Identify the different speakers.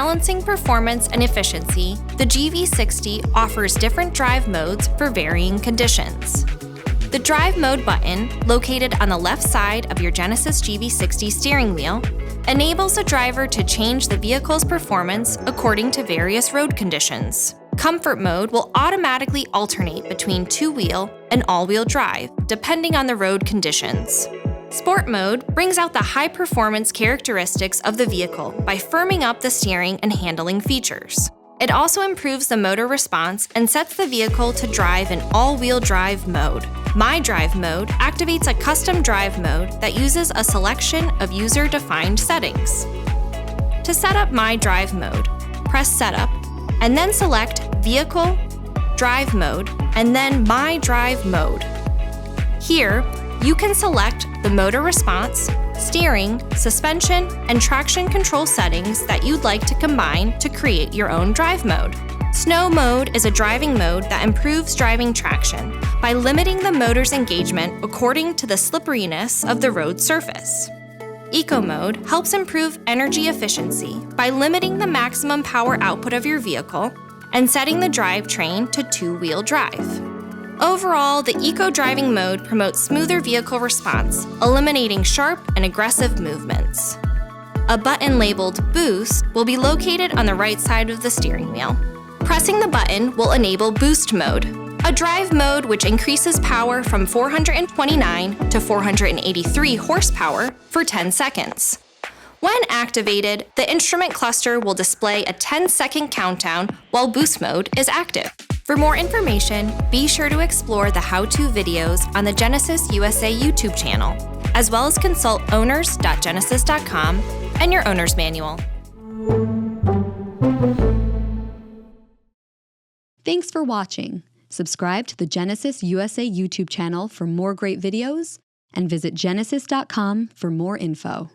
Speaker 1: balancing performance and efficiency, the GV60 offers different drive modes for varying conditions. The Drive Mode button, located on the left side of your Genesis GV60 steering wheel, enables the driver to change the vehicle's performance according to various road conditions. Comfort Mode will automatically alternate between two-wheel and all-wheel drive, depending on the road conditions. Sport Mode brings out the high-performance characteristics of the vehicle by firming up the steering and handling features. It also improves the motor response and sets the vehicle to drive in all-wheel drive mode. My Drive Mode activates a custom drive mode that uses a selection of user-defined settings. To set up My Drive Mode, press Setup, and then select Vehicle, Drive Mode, and then My Drive Mode. Here, you can select the motor response, steering, suspension, and traction control settings that you'd like to combine to create your own drive mode. Snow Mode is a driving mode that improves driving traction by limiting the motor's engagement according to the slipperiness of the road surface. Eco Mode helps improve energy efficiency by limiting the maximum power output of your vehicle and setting the drivetrain to two-wheel drive. Overall, the Eco Driving Mode promotes smoother vehicle response, eliminating sharp and aggressive movements. A button labeled Boost will be located on the right side of the steering wheel. Pressing the button will enable Boost Mode, a drive mode which increases power from 429 to 483 horsepower for 10 seconds. When activated, the instrument cluster will display a 10-second countdown while Boost Mode is active. For more information, be sure to explore the how-to videos on the Genesis USA YouTube channel, as well as consult owners.genesis.com and your owner's manual.
Speaker 2: Thanks for watching. Subscribe to the Genesis USA YouTube channel for more great videos, and visit genesis.com for more info.